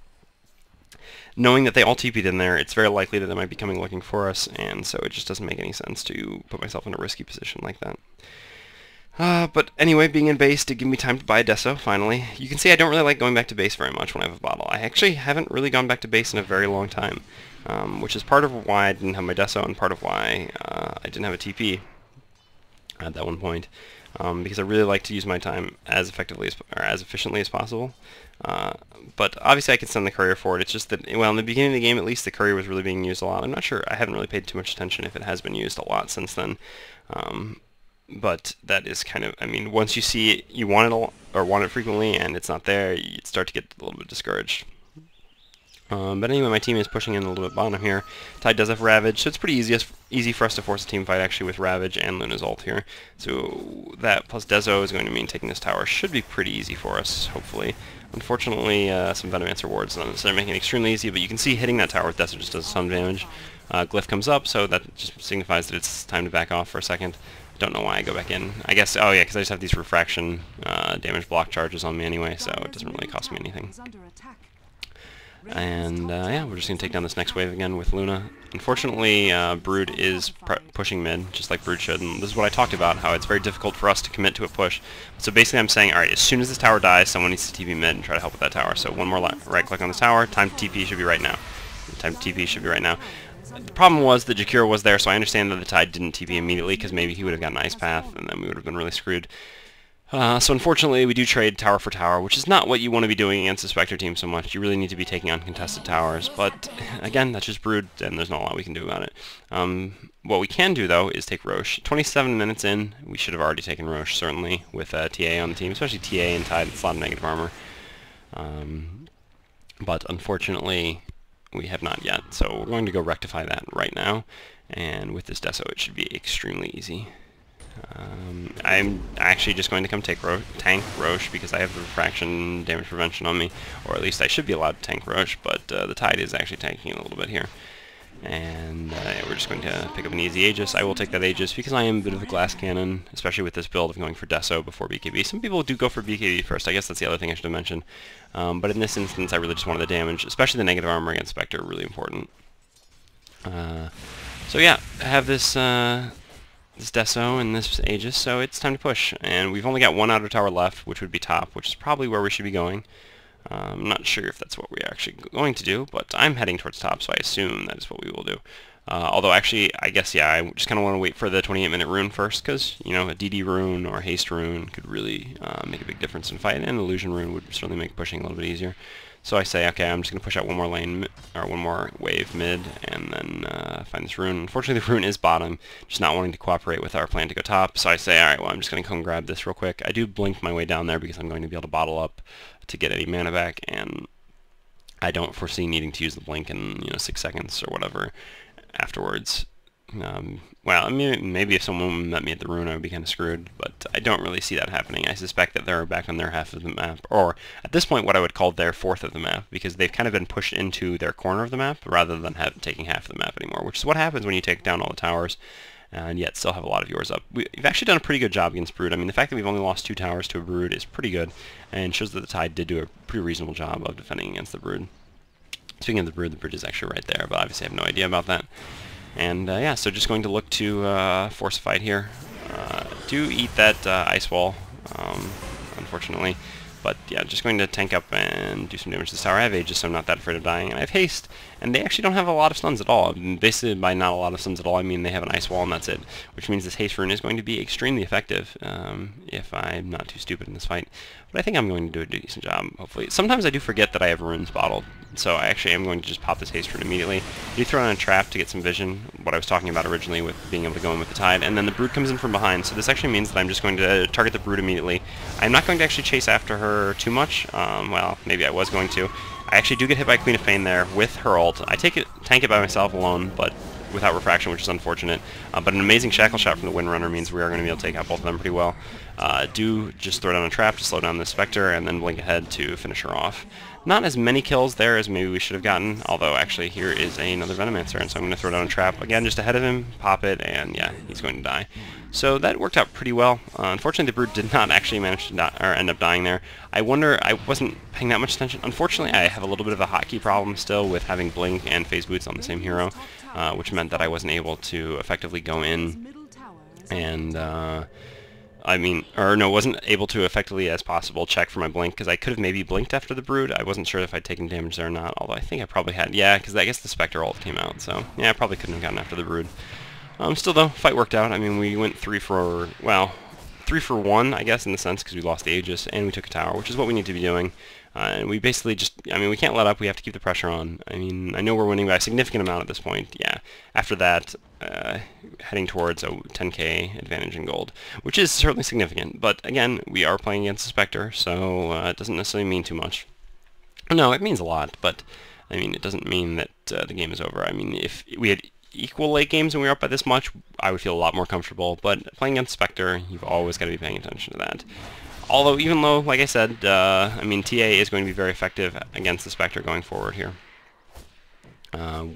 knowing that they all TP'd in there, it's very likely that they might be coming looking for us, and so it just doesn't make any sense to put myself in a risky position like that. But anyway, being in base did give me time to buy a Deso, finally. You can see I don't really like going back to base very much when I have a bottle. I actually haven't really gone back to base in a very long time, which is part of why I didn't have my Deso and part of why I didn't have a TP at that one point, because I really like to use my time as effectively as, or as efficiently as possible. But obviously I can send the courier forward. It's just that, well, in the beginning of the game at least, the courier was really being used a lot. I'm not sure, I haven't really paid too much attention if it has been used a lot since then. But that is kind of, I mean, once you see it, you want it or want it frequently and it's not there, you start to get a little bit discouraged. But anyway, my team is pushing in a little bit bottom here. Tide does have Ravage, so it's pretty easy for us to force a team fight actually with Ravage and Luna's ult here. So that plus Deso is going to mean taking this tower should be pretty easy for us, hopefully. Unfortunately, some Venomancer wards don't necessarily making it extremely easy, but you can see hitting that tower with Deso just does some damage. Glyph comes up, so that just signifies that it's time to back off for a second. Don't know why I go back in. I guess, oh yeah, because I just have these refraction damage block charges on me anyway, so it doesn't really cost me anything. And yeah, we're just going to take down this next wave again with Luna. Unfortunately, Brood is pushing mid, just like Brood should, and this is what I talked about, how it's very difficult for us to commit to a push. So basically I'm saying, alright, as soon as this tower dies, someone needs to TP mid and try to help with that tower. So one more right click on this tower, time to TP should be right now. Time to TP should be right now. The problem was that Jakiro was there, so I understand that the Tide didn't TP immediately, because maybe he would have gotten Ice Path, and then we would have been really screwed. So unfortunately, we do trade tower for tower, which is not what you want to be doing against the Spectre team so much. You really need to be taking on contested towers, but again, that's just Brood, and there's not a lot we can do about it. What we can do, though, is take Roche. 27 minutes in, we should have already taken Roche, certainly, with TA on the team, especially TA and Tide. It's a lot of negative armor. But unfortunately, we have not yet, so we're going to go rectify that right now, and with this Deso, it should be extremely easy. I'm actually just going to come tank Roche because I have the refraction damage prevention on me, or at least I should be allowed to tank Roche, but the Tide is actually tanking a little bit here. And we're just going to pick up an easy Aegis. I will take that Aegis because I am a bit of a glass cannon, especially with this build of going for Deso before BKB. Some people do go for BKB first. I guess that's the other thing I should have mentioned. But in this instance, I really just wanted the damage, especially the negative armor against Spectre, really important. So yeah, I have this this Deso and this Aegis, so it's time to push. And we've only got one outer tower left, which would be top, which is probably where we should be going. I'm not sure if that's what we're actually going to do, but I'm heading towards top, so I assume that is what we will do. Although actually, I guess, yeah, I just kind of want to wait for the 28-minute rune first, because, you know, a DD rune or a haste rune could really make a big difference in fight, and an illusion rune would certainly make pushing a little bit easier. So I say, okay, I'm just going to push out one more lane, or one more wave mid, and then find this rune. Unfortunately, the rune is bottom, just not wanting to cooperate with our plan to go top, so I say, alright, well, I'm just going to come grab this real quick. I do blink my way down there because I'm going to be able to bottle up to get any mana back, and I don't foresee needing to use the blink in 6 seconds or whatever afterwards. Well, I mean, maybe if someone met me at the rune, I would be kind of screwed, but I don't really see that happening. I suspect that they're back on their half of the map, or at this point what I would call their fourth of the map, because they've kind of been pushed into their corner of the map rather than taking half of the map anymore, which is what happens when you take down all the towers and yet still have a lot of yours up. We've actually done a pretty good job against Brood. I mean, the fact that we've only lost 2 towers to a Brood is pretty good, and shows that the Tide did do a pretty reasonable job of defending against the Brood. Speaking of the Brood is actually right there, but obviously I have no idea about that. And yeah, so just going to look to force a fight here. Do eat that ice wall, unfortunately. But yeah, just going to tank up and do some damage to this tower. I have Aegis, so I'm not that afraid of dying. And I have haste, and they actually don't have a lot of stuns at all. Basically, by not a lot of stuns at all, I mean they have an ice wall and that's it. Which means this haste rune is going to be extremely effective, if I'm not too stupid in this fight. But I think I'm going to do a decent job, hopefully. Sometimes I do forget that I have runes bottled, so I actually am going to just pop this haste rune immediately. You throw in a trap to get some vision, what I was talking about originally with being able to go in with the Tide, and then the Brood comes in from behind, so this actually means that I'm just going to target the Brood immediately. I'm not going to actually chase after her too much. Well, maybe I was going to. I actually do get hit by Queen of Pain there with her ult. I tank it by myself alone, but without refraction, which is unfortunate. But an amazing shackle shot from the Windrunner means we are going to be able to take out both of them pretty well. Do just throw down a trap to slow down the Spectre, and then blink ahead to finish her off. Not as many kills there as maybe we should have gotten, although actually here is another Venomancer, and so I'm going to throw down a trap again just ahead of him, pop it, and yeah, he's going to die. So that worked out pretty well. Unfortunately, the Brood did not actually manage to end up dying there. I wonder, I wasn't paying that much attention. Unfortunately, I have a little bit of a hotkey problem still with having Blink and Phase Boots on the same hero, which meant that I wasn't able to effectively go in and wasn't able to effectively as possible check for my blink, because I could have maybe blinked after the Brood. I wasn't sure if I'd taken damage there or not, although I think I probably had. Yeah, because I guess the Spectre ult came out, so yeah, I probably couldn't have gotten after the Brood. Still though, fight worked out. I mean, we went 3 for 1, I guess, in the sense, because we lost the Aegis, and we took a tower, which is what we need to be doing. And we basically just, I mean, we can't let up, we have to keep the pressure on. I mean, I know we're winning by a significant amount at this point, yeah. After that, heading towards a 10k advantage in gold, which is certainly significant, but again, we are playing against the Spectre, so it doesn't necessarily mean too much. No, it means a lot, but, I mean, it doesn't mean that the game is over. I mean, if we had equal late games and we were up by this much, I would feel a lot more comfortable, but playing against Spectre, you've always got to be paying attention to that. Although, even though, like I said, I mean, TA is going to be very effective against the Spectre going forward here.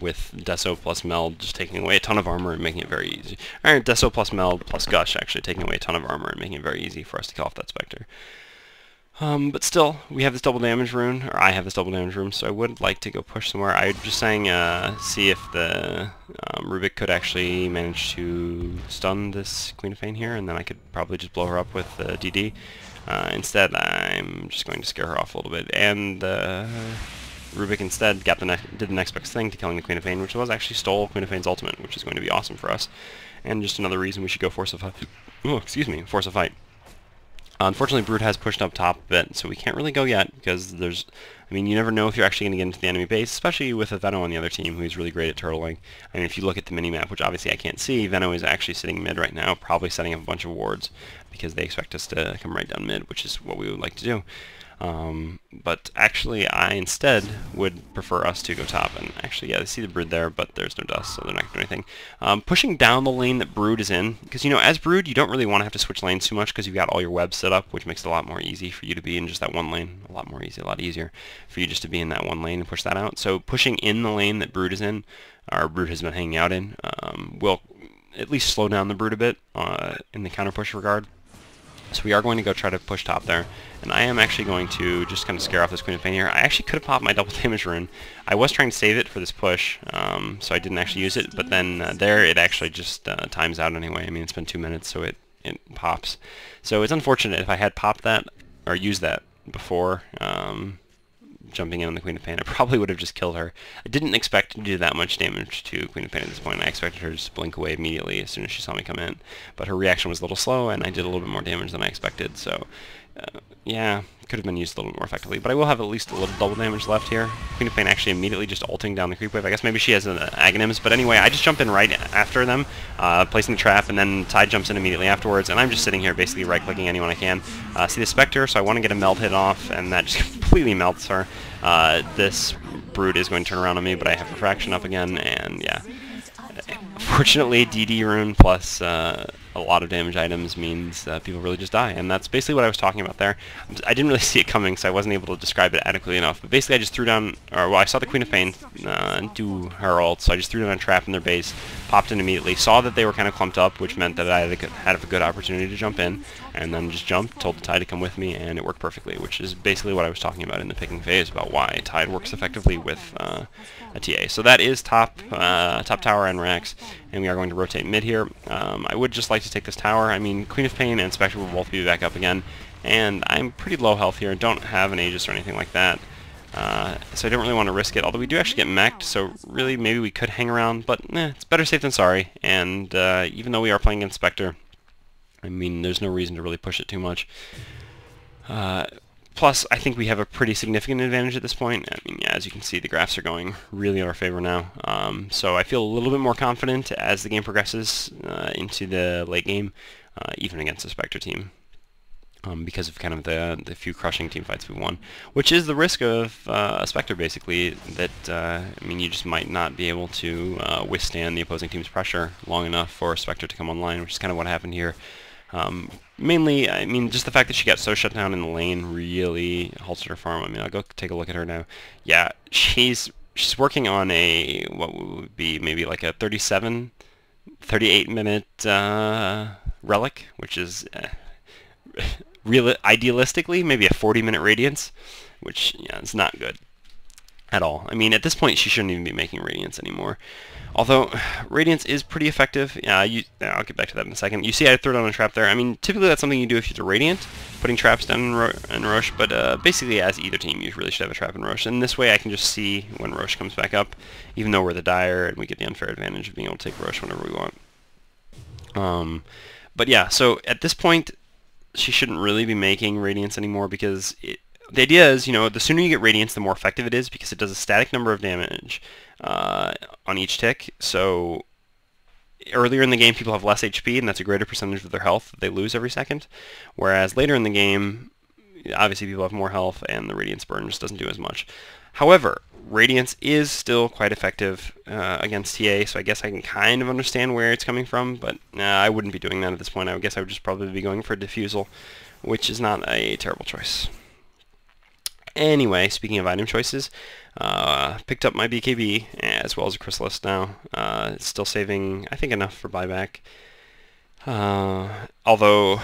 With Deso plus Meld just taking away a ton of armor and making it very easy. Or Deso plus Meld plus Gush actually taking away a ton of armor and making it very easy for us to kill off that Spectre. But still, we have this double damage rune, or I have this double damage rune, so I would like to go push somewhere. I was just saying, see if the Rubik could actually manage to stun this Queen of Pain here, and then I could probably just blow her up with DD. Instead, I'm just going to scare her off a little bit, and Rubik instead did the next best thing to killing the Queen of Pain, which was actually stole Queen of Pain's ultimate, which is going to be awesome for us, and just another reason we should go force a fight. Oh, excuse me, force a fight. Unfortunately, Brood has pushed up top a bit, so we can't really go yet, because there's, I mean, you never know if you're actually going to get into the enemy base, especially with a Veno on the other team, who's really great at turtling. I mean, if you look at the mini-map, which obviously I can't see, Veno is actually sitting mid right now, probably setting up a bunch of wards, because they expect us to come right down mid, which is what we would like to do. But actually, I instead would prefer us to go top. And actually, yeah, they see the Brood there, but there's no dust, so they're not going to do anything. Pushing down the lane that Brood is in, because, you know, as Brood, you don't really want to have to switch lanes too much because you've got all your webs set up, which makes it a lot more easy for you to be in just that one lane. A lot more easy, a lot easier for you just to be in that one lane and push that out. So pushing in the lane that Brood is in, or Brood has been hanging out in, will at least slow down the Brood a bit in the counter push regard. So we are going to go try to push top there, and I am actually going to just kind of scare off this Queen of Pain here. I actually could have popped my double damage rune. I was trying to save it for this push, so I didn't actually use it, but then there it actually just times out anyway. I mean, it's been 2 minutes, so it pops. So it's unfortunate. If I had popped that, or used that before jumping in on the Queen of Pain, I probably would have just killed her. I didn't expect to do that much damage to Queen of Pain at this point. I expected her to just blink away immediately as soon as she saw me come in. But her reaction was a little slow, and I did a little bit more damage than I expected. So, yeah, could have been used a little bit more effectively. But I will have at least a little double damage left here. Queen of Pain actually immediately just ulting down the creep wave. I guess maybe she has an Aghanims. But anyway, I just jump in right after them, placing the trap, and then Tide jumps in immediately afterwards. And I'm just sitting here basically right-clicking anyone I can. See the Spectre, so I want to get a melt hit off, and that just completely melts her. This Brood is going to turn around on me, but I have Refraction up again, and yeah. Fortunately, DD rune plus a lot of damage items means people really just die, and that's basically what I was talking about there. I didn't really see it coming, so I wasn't able to describe it adequately enough, but basically I just threw down, or well, I saw the Queen of Pain do her ult, so I just threw down a trap in their base, popped in immediately, saw that they were kind of clumped up, which meant that I had a good opportunity to jump in, and then just jumped, told the Tide to come with me, and it worked perfectly, which is basically what I was talking about in the picking phase, about why Tide works effectively with a TA. So that is top tower and Rax, and we are going to rotate mid here. I would just like to take this tower. I mean, Queen of Pain and Spectre will both be back up again, and I'm pretty low health here. Don't have an Aegis or anything like that, so I don't really want to risk it, although we do actually get mech'd, so really maybe we could hang around, but it's better safe than sorry, and even though we are playing against Spectre, I mean, there's no reason to really push it too much. Plus, I think we have a pretty significant advantage at this point. I mean, yeah, as you can see, the graphs are going really in our favor now. So I feel a little bit more confident as the game progresses into the late game, even against the Spectre team, because of kind of the few crushing team fights we won, which is the risk of a Spectre, basically, that, I mean, you just might not be able to withstand the opposing team's pressure long enough for Spectre to come online, which is kind of what happened here. Mainly, I mean, just the fact that she got so shut down in the lane really halted her farm. I mean, I'll go take a look at her now. Yeah, she's working on a, what would be maybe like a 38 minute relic, which is idealistically maybe a 40-minute radiance, which, yeah, is not good at all. I mean, at this point, she shouldn't even be making radiance anymore. Although, Radiance is pretty effective. I'll get back to that in a second. You see I threw down a trap there. I mean, typically that's something you do if you're Radiant, putting traps down in Rosh, but basically as either team, you really should have a trap in Rosh. And this way I can just see when Rosh comes back up, even though we're the Dire, and we get the unfair advantage of being able to take Rosh whenever we want. But yeah, so at this point, she shouldn't really be making Radiance anymore, because the idea is, you know, the sooner you get Radiance, the more effective it is, because it does a static number of damage on each tick. So earlier in the game, people have less HP, and that's a greater percentage of their health that they lose every second. Whereas later in the game, obviously people have more health, and the Radiance burn just doesn't do as much. However, Radiance is still quite effective against TA, so I guess I can kind of understand where it's coming from, but I wouldn't be doing that at this point. I guess I would just probably be going for a Diffusal, which is not a terrible choice. Anyway, speaking of item choices, picked up my BKB as well as a Chrysalis now. It's still saving, I think, enough for buyback. Although,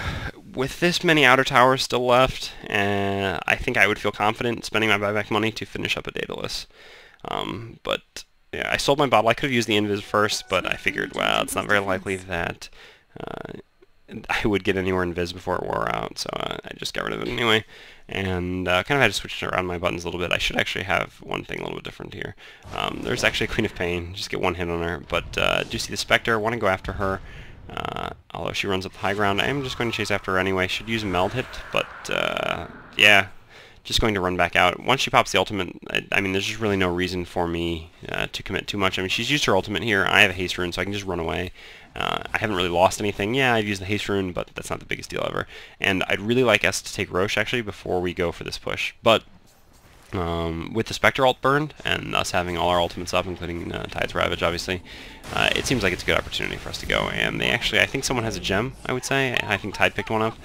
with this many outer towers still left, I think I would feel confident spending my buyback money to finish up a Daedalus. But yeah, I sold my bottle. I could have used the Invis first, but I figured, well, it's not very likely that I would get anywhere in Viz before it wore out, so I just got rid of it anyway, and kind of had to switch around my buttons a little bit. I should actually have one thing a little bit different here. There's actually a Queen of Pain, just get one hit on her, but do see the Spectre, want to go after her, although she runs up the high ground. I am just going to chase after her anyway. Should use a Meld hit, but yeah, just going to run back out. Once she pops the ultimate, I mean, there's just really no reason for me to commit too much. I mean, she's used her ultimate here. I have a haste rune, so I can just run away. I haven't really lost anything. Yeah, I've used the haste rune, but that's not the biggest deal ever. And I'd really like us to take Roche, actually, before we go for this push. But with the Spectre ult burned, and us having all our ultimates up, including Tide's Ravage, obviously, it seems like it's a good opportunity for us to go. And they actually, I think someone has a gem, I would say. I think Tide picked one up.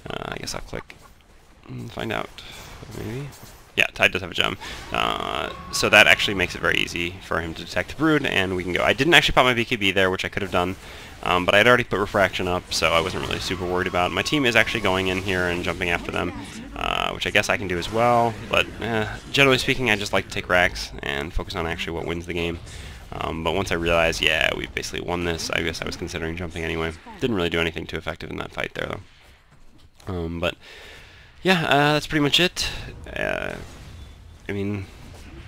I guess I'll click and find out. Maybe? Yeah, Tide does have a gem. So that actually makes it very easy for him to detect the Brood, and we can go. I didn't actually pop my BKB there, which I could have done, but I had already put Refraction up, so I wasn't really super worried about it. My team is actually going in here and jumping after them, which I guess I can do as well, but generally speaking, I just like to take racks and focus on actually what wins the game. But once I realized, yeah, we basically won this, I guess I was considering jumping anyway. Didn't really do anything too effective in that fight there, though. But yeah, that's pretty much it. I mean,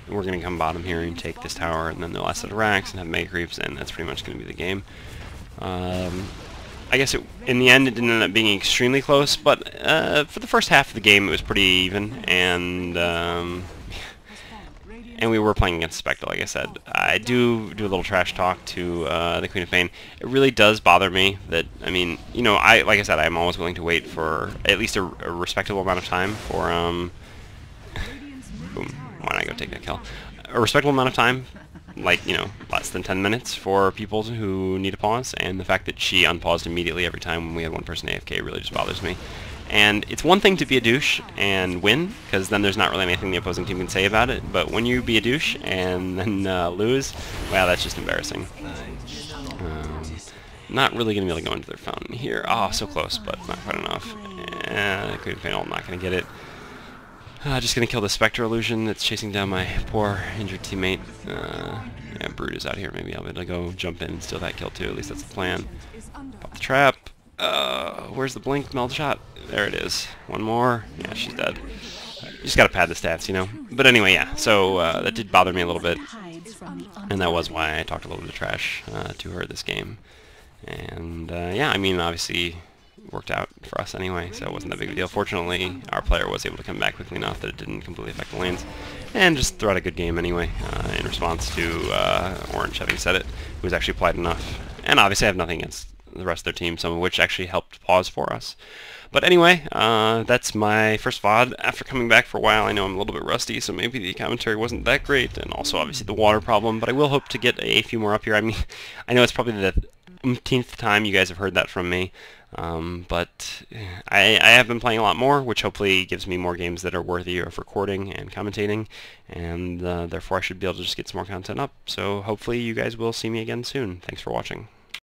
we're going to come bottom here and take this tower, and then they'll last set of racks and have mega creeps, and that's pretty much going to be the game. I guess in the end it didn't end up being extremely close, but for the first half of the game it was pretty even, and we were playing against Spectre, like I said. I do a little trash talk to the Queen of Pain. It really does bother me that, I mean, you know, like I said, I'm always willing to wait for at least a respectable amount of time for, boom, why not go take that kill? A respectable amount of time, like, you know, less than 10 minutes for people who need a pause, and the fact that she unpaused immediately every time when we had one person AFK really just bothers me. And it's one thing to be a douche and win, because then there's not really anything the opposing team can say about it, but when you be a douche and then lose, wow, that's just embarrassing. Not really going to be able to go into their fountain here. Oh, so close, but not quite enough. Queen of Pain, I'm not going to get it. Just going to kill the Spectre illusion that's chasing down my poor injured teammate. Yeah, Brood is out here. Maybe I'll be able to go jump in and steal that kill too. At least that's the plan. Pop the trap. Where's the blink meld shot? There it is. One more. Yeah, she's dead. You just gotta pad the stats, you know? But anyway, yeah. So that did bother me a little bit. And that was why I talked a little bit of trash to her this game. And yeah, I mean, obviously worked out for us anyway, so it wasn't that big of a deal. Fortunately, our player was able to come back quickly enough that it didn't completely affect the lanes, and just throw out a good game anyway, in response to Orange having said it. It was actually polite enough. And obviously I have nothing against the rest of their team, some of which actually helped pause for us. But anyway, that's my first VOD after coming back for a while. I know I'm a little bit rusty, so maybe the commentary wasn't that great, and also obviously the water problem, but I will hope to get a few more up here. I mean, I know it's probably the umpteenth time you guys have heard that from me, but I have been playing a lot more, which hopefully gives me more games that are worthy of recording and commentating, and therefore I should be able to just get some more content up. So hopefully you guys will see me again soon. Thanks for watching.